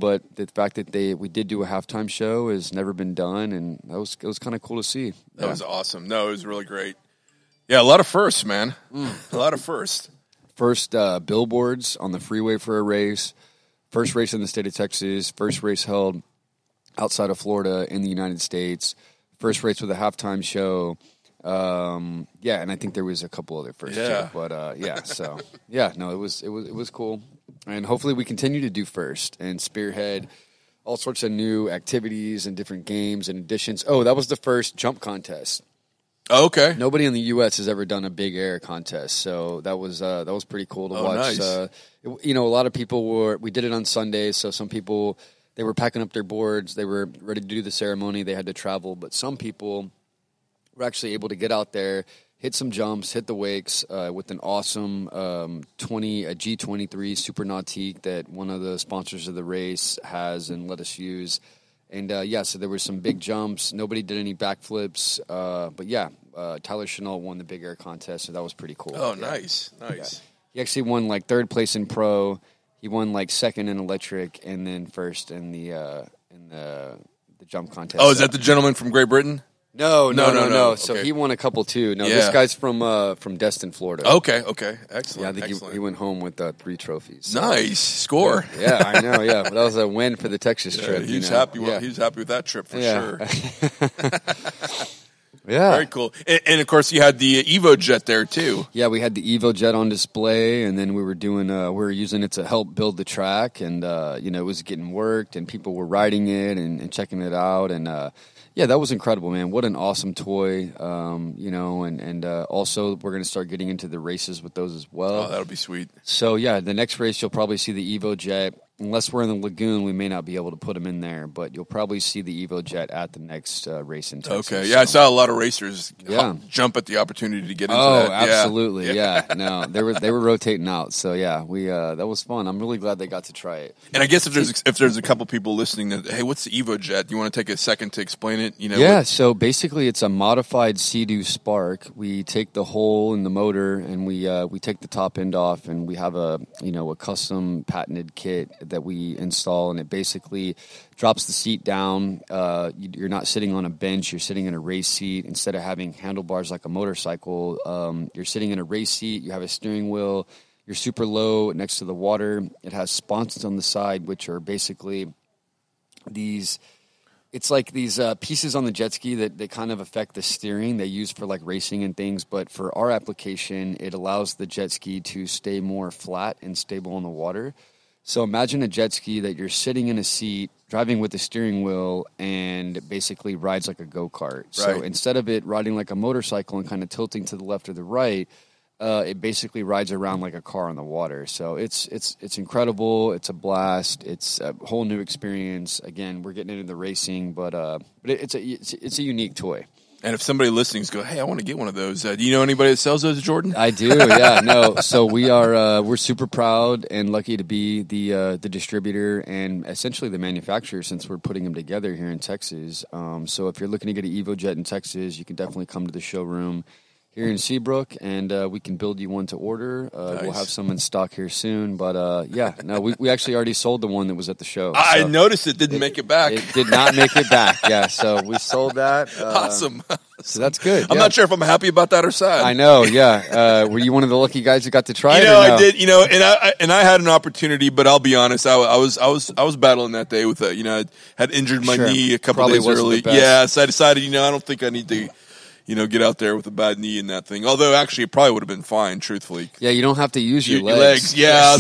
but the fact that we did do a halftime show has never been done, and it was kind of cool to see. That was awesome. No, it was really great. Yeah, a lot of firsts, man. A lot of firsts. First billboards on the freeway for a race, first race in the state of Texas, first race held outside of Florida in the United States, first race with a halftime show. Yeah, and I think there was a couple other firsts too. But it was cool. And hopefully we continue to do first and spearhead all sorts of new activities and different games and additions. Oh, that was the first jump contest. Oh, okay. Nobody in the U.S. has ever done a big air contest, so that was pretty cool to watch. Nice. A lot of people we did it on Sundays, so some people, they were packing up their boards, they were ready to do the ceremony, they had to travel, but some people were actually able to get out there, hit some jumps, hit the wakes with an awesome G23 Super Nautique that one of the sponsors of the race has and let us use. And, so there were some big jumps. Nobody did any backflips. But, Tyler Chanel won the big air contest, so that was pretty cool. Oh, nice. Yeah. He actually won, third place in pro. He won, second in electric and then first in the jump contest. Oh, is that the gentleman from Great Britain? No. Okay. So he won a couple too. No, this guy's from Destin, Florida. Okay, excellent. Yeah, I think he went home with 3 trophies. So. Nice score. Yeah, I know. Yeah, but that was a win for the Texas trip. He's happy. Well, he's happy with that trip for sure. Yeah, very cool. And of course, you had the Evo Jet there too. Yeah, we had the Evo Jet on display, and then we were using it to help build the track, and it was getting worked, and people were riding it and checking it out, and. Yeah, that was incredible, man. What an awesome toy, and also we're going to start getting into the races with those as well. Oh, that'll be sweet. So, yeah, the next race you'll probably see the Evo Jet. Unless we're in the lagoon, we may not be able to put them in there, but you'll probably see the Evo Jet at the next race in Texas. Okay, yeah, I saw a lot of racers jump at the opportunity to get into that. Oh, absolutely, yeah. No, they were rotating out, so yeah, we that was fun. I'm really glad they got to try it. And I guess if there's a couple people listening that, hey, what's the Evo Jet? Do you want to take a second to explain it? So basically it's a modified Sea-Doo Spark. We take the hole in the motor and we take the top end off, and we have a custom patented kit that we install, and it basically drops the seat down. You're not sitting on a bench, you're sitting in a race seat. Instead of having handlebars like a motorcycle, you're sitting in a race seat, you have a steering wheel, you're super low next to the water. It has sponsons on the side, which are basically these pieces on the jet ski that they kind of affect the steering they use for racing and things. But for our application, it allows the jet ski to stay more flat and stable on the water. So imagine a jet ski that you're sitting in a seat, driving with the steering wheel, and basically rides like a go-kart. Right. So instead of it riding like a motorcycle and kind of tilting to the left or the right, it basically rides around like a car on the water. So it's incredible. It's a blast. It's a whole new experience. Again, we're getting into the racing, but it's a unique toy. And if somebody listening is go, hey, I want to get one of those. Do you know anybody that sells those, Jordan? I do. Yeah. No. So we're super proud and lucky to be the distributor and essentially the manufacturer, since we're putting them together here in Texas. So if you're looking to get an Evo Jet in Texas, you can definitely come to the showroom here in Seabrook, and we can build you one to order. Nice. We'll have some in stock here soon. But, we actually already sold the one that was at the show. I noticed it didn't make it back. It did not make it back, yeah. So we sold that. Awesome. So that's good. I'm not sure if I'm happy about that or sad. I know, yeah. Were you one of the lucky guys who got to try it? No? I did. And I had an opportunity, but I'll be honest, I was battling that day with I had injured my knee a couple days early. Yeah, so I decided, I don't think I need to get out there with a bad knee in that thing. Although, actually, it probably would have been fine, truthfully. Yeah, you don't have to use your legs. Yeah.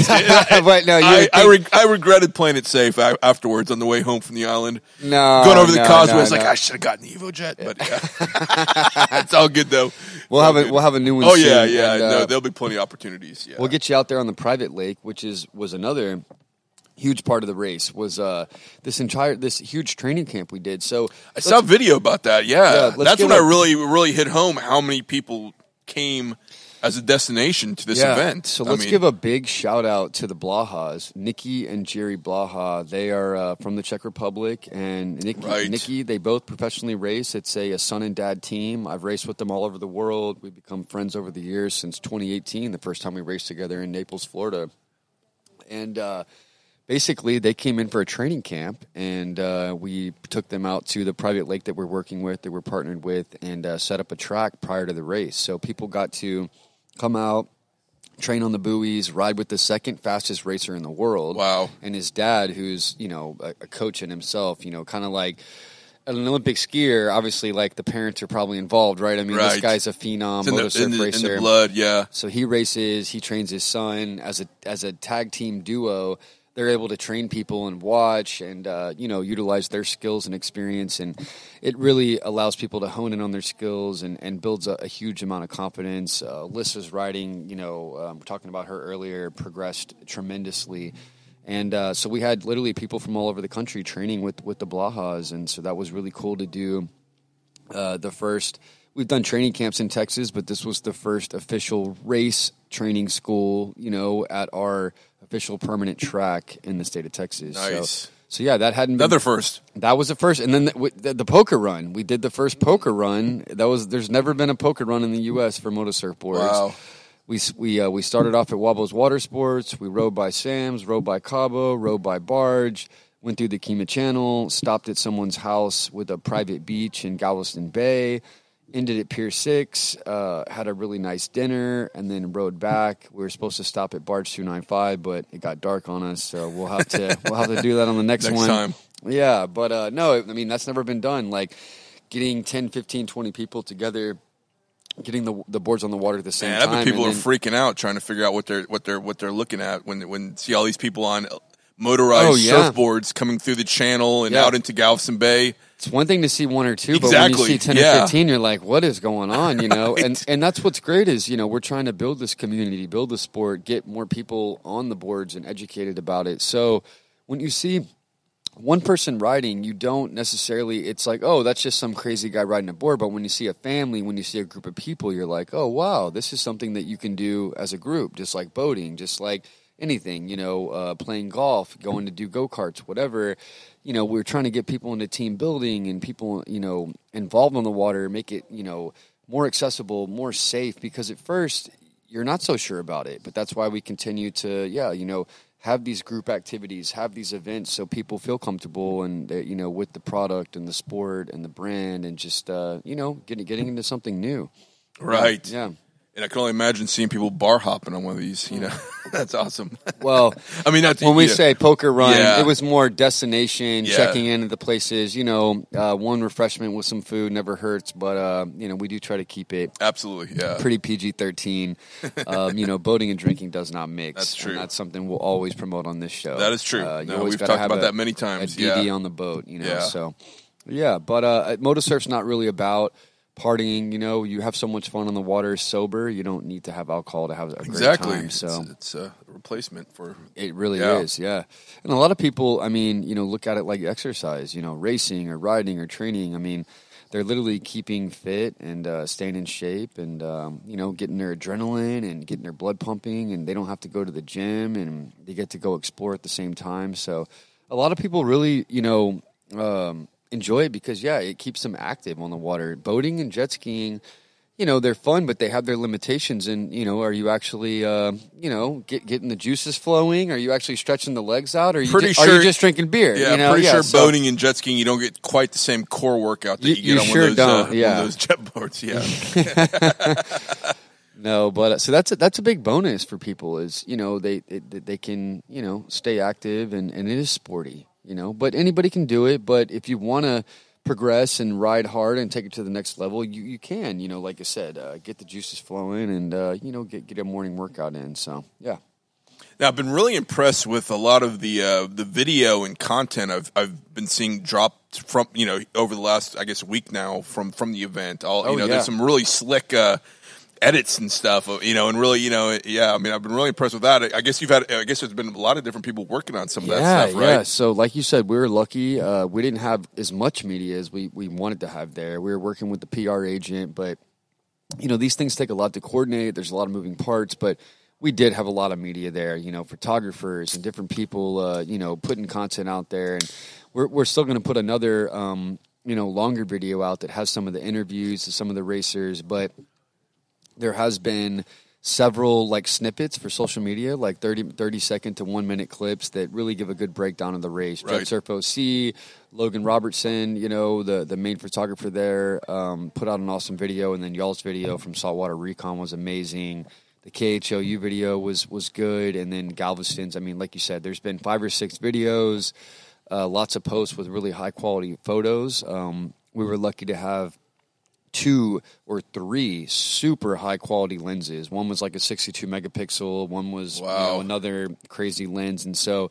But no, I regretted playing it safe afterwards on the way home from the island. No. Going over the causeway, I was like, I should have gotten the Evo Jet. But yeah. It's all good, though. We'll have a new one soon. Oh, yeah. No, there'll be plenty of opportunities. Yeah. We'll get you out there on the private lake, which was another huge part of the race, was this huge training camp we did. So I saw a video about that. Yeah, that's when I really hit home how many people came as a destination to this event. So let's give a big shout out to the Blahas, Nikki and Jerry Blaha. They are from the Czech Republic, and Nikki, they both professionally race. It's a son and dad team. I've raced with them all over the world. We've become friends over the years since 2018, the first time we raced together in Naples, Florida, and. basically, they came in for a training camp, and we took them out to the private lake that we're working with, that we're partnered with, and set up a track prior to the race. So people got to come out, train on the buoys, ride with the second fastest racer in the world. Wow. And his dad, who's, a coach in himself, kind of like an Olympic skier. Obviously, like, the parents are probably involved, right? I mean, This guy's a phenom MotoSurf racer. In the blood, yeah. So he races, he trains his son as a tag team duo. They're able to train people and watch and, utilize their skills and experience. And it really allows people to hone in on their skills and builds a huge amount of confidence. Alyssa's riding, we're talking about her earlier, progressed tremendously. And so we had literally people from all over the country training with the Blajas. And so that was really cool to do. We've done training camps in Texas, but this was the first official race training school, at our official permanent track in the state of Texas. Nice. So yeah, that hadn't been... Another first. That was the first. And then the poker run. We did the first poker run. There's never been a poker run in the U.S. for MotoSurf boards. Wow. We started off at Wobbles Water Sports. We rode by Sam's, rode by Cabo, rode by Barge, went through the Kima Channel, stopped at someone's house with a private beach in Galveston Bay, ended at Pier 6, had a really nice dinner, and then rode back. We were supposed to stop at Barge 295, but it got dark on us, so we'll have to do that on the next one. Time. Yeah, but no, I mean, that's never been done. Like, getting 10, 15, 20 people together, getting the boards on the water at the same time. I bet people are freaking out trying to figure out what they're looking at when see all these people on motorized surfboards coming through the channel and out into Galveston Bay. It's one thing to see one or two, but when you see 10 or 15, you're like, what is going on, Right. And that's what's great is, we're trying to build this community, build the sport, get more people on the boards and educated about it. So when you see one person riding, you don't necessarily, it's like, oh, that's just some crazy guy riding a board. But when you see a family, when you see a group of people, you're like, oh, wow, this is something that you can do as a group, just like boating, just like anything, playing golf, going to do go-karts, whatever. We're trying to get people into team building and people, involved on the water, make it, more accessible, more safe, because at first you're not so sure about it. But that's why we continue to, have these group activities, have these events so people feel comfortable and, with the product and the sport and the brand and just, getting into something new. Right. Yeah. And I can only imagine seeing people bar hopping on one of these, That's awesome. Well, I mean, when we say poker run, it was more destination, checking in at the places, one refreshment with some food never hurts, but, we do try to keep it absolutely, pretty PG-13. Boating and drinking does not mix. That's true. And that's something we'll always promote on this show. That is true. We've talked about that many times. A DD on the boat, so. Yeah, but MotoSurf's not really about partying, you have so much fun on the water sober. You don't need to have alcohol to have a great time. So it's a replacement for it really is, yeah. And a lot of people, I mean, look at it like exercise. Racing or riding or training. I mean, they're literally keeping fit and staying in shape and getting their adrenaline and getting their blood pumping, and they don't have to go to the gym and they get to go explore at the same time. So a lot of people really, enjoy it because, it keeps them active on the water. Boating and jet skiing, they're fun, but they have their limitations. And, are you actually, getting the juices flowing? Are you actually stretching the legs out? Or are you just drinking beer? Yeah, pretty sure boating and jet skiing, you don't get quite the same core workout that you get on one of those jet boats. Yeah. No, but so that's a big bonus for people is, they can, stay active and it is sporty. But anybody can do it. But if you want to progress and ride hard and take it to the next level, you can, like I said, get the juices flowing and, get a morning workout in. So, yeah. Now, I've been really impressed with a lot of the video and content I've been seeing drop from, over the last, I guess, week now from the event. There's some really slick edits and stuff, and really, I mean, I've been really impressed with that. I guess there's been a lot of different people working on some of that stuff, right? Yeah, so like you said, we were lucky. We didn't have as much media as we wanted to have there. We were working with the PR agent, but, these things take a lot to coordinate. There's a lot of moving parts, but we did have a lot of media there, photographers and different people, putting content out there. And we're still going to put another, longer video out that has some of the interviews to some of the racers, but there has been several like snippets for social media, like 30-second to 1 minute clips that really give a good breakdown of the race. Right. Jet Surf OC, Logan Robertson, the main photographer there, put out an awesome video, and then y'all's video from Saltwater Recon was amazing. The KHOU video was good, and then Galveston's. I mean, like you said, there's been 5 or 6 videos, lots of posts with really high quality photos. We were lucky to have 2 or 3 super high quality lenses. One was like a 62 megapixel. One was another crazy lens. And so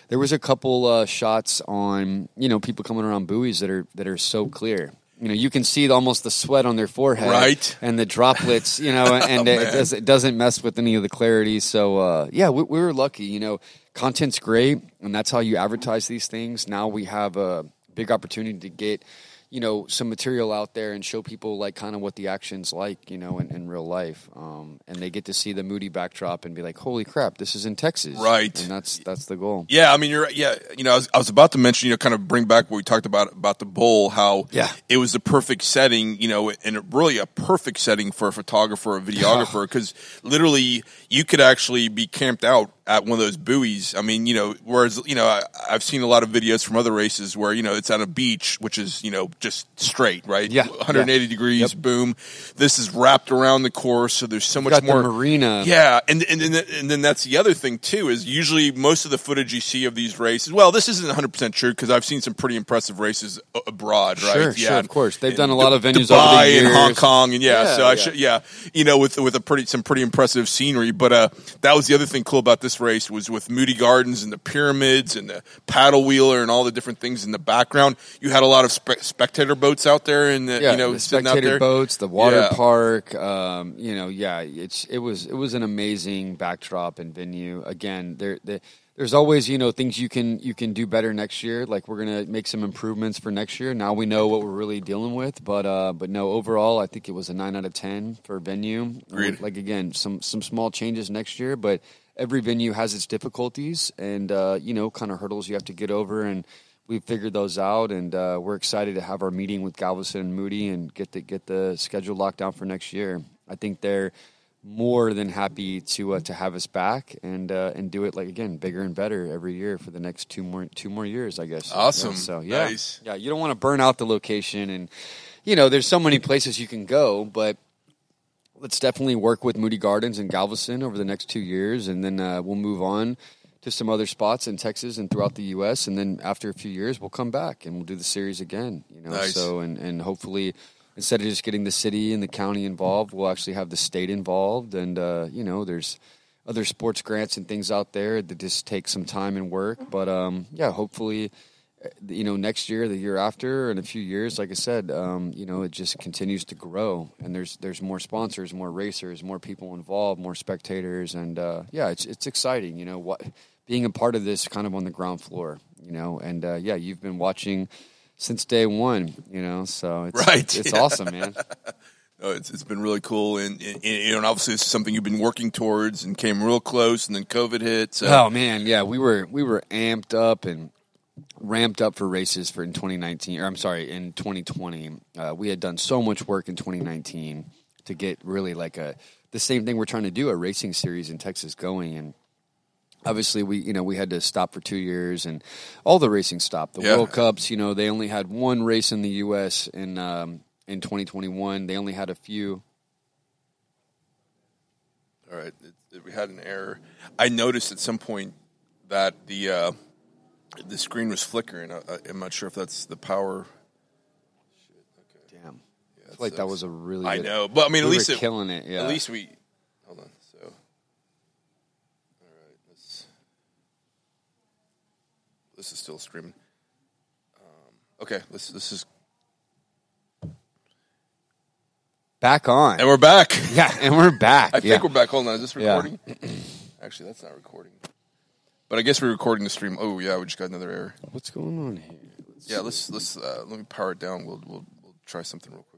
there was a couple shots on people coming around buoys that are so clear. You can see almost the sweat on their forehead, right? And the droplets. And it doesn't mess with any of the clarity. So we were lucky. Content's great, and that's how you advertise these things. Now we have a big opportunity to get some material out there and show people like kind of what the action's like, in real life. And they get to see the Moody backdrop and be like, holy crap, this is in Texas. Right. And that's the goal. Yeah. I mean, you're right. Yeah. I was about to mention, kind of bring back what we talked about the bowl, how it was the perfect setting, and really a perfect setting for a photographer or videographer, because literally you could actually be camped out at one of those buoys. I mean, whereas, I've seen a lot of videos from other races where, it's at a beach, which is, just straight, right? Yeah. 180 degrees, boom. This is wrapped around the course, so there's so much more. The marina. Yeah, and then that's the other thing, too, is usually most of the footage you see of these races, well, this isn't 100% true, because I've seen some pretty impressive races abroad, right? Sure, of course. They've done a lot of venues Dubai over the years. And Hong Kong, and with some pretty impressive scenery, but that was the other thing cool about this race was with Moody Gardens and the pyramids and the paddle wheeler and all the different things in the background. You had a lot of spectator boats out there, and the spectator boats, the water park. It was an amazing backdrop and venue. Again, there's always things you can do better next year. Like we're gonna make some improvements for next year. Now we know what we're really dealing with, but no, overall I think it was a 9 out of 10 for venue. Agreed. Like again, some small changes next year, but every venue has its difficulties and kind of hurdles you have to get over, and we've figured those out, and we're excited to have our meeting with Galveston and Moody and get the schedule locked down for next year. I think they're more than happy to have us back and do it like again bigger and better every year for the next two more years, I guess. Awesome. Nice. Yeah. You don't want to burn out the location, and there's so many places you can go, but let's definitely work with Moody Gardens and Galveston over the next 2 years, and then we'll move on to some other spots in Texas and throughout the U.S., and then after a few years, we'll come back and we'll do the series again. Nice. So and hopefully, instead of just getting the city and the county involved, we'll actually have the state involved, and there's other sports grants and things out there that just take some time and work. But hopefully, next year, the year after, and a few years, like I said, it just continues to grow, and there's more sponsors, more racers, more people involved, more spectators, and it's exciting. Being a part of this kind of on the ground floor, and you've been watching since day one, so it's awesome, man. Oh, it's been really cool, and obviously this is something you've been working towards and came real close, and then COVID hit. So. Oh man, yeah, we were amped up and ramped up for races in 2019, or I'm sorry, in 2020. We had done so much work in 2019 to get really like the same thing we're trying to do, a racing series in Texas going, and obviously we had to stop for 2 years, and all the racing stopped. The World Cups, they only had one race in the U.S. in 2021. They only had a few. All right, we had an error. I noticed at some point that the screen was flickering. I'm not sure if that's the power. Shit, okay. Damn. Yeah, I feel like that was a really good, I know, but I mean, at least killing it. Yeah. At least we. Hold on. So, all right, this is still streaming. Okay, this is back on, and we're back. Yeah, and we're back. I think we're back. Hold on, is this recording? Yeah. Actually, that's not recording. But I guess we're recording the stream. Oh yeah, we just got another error. What's going on here? Let's let me power it down. We'll try something real quick.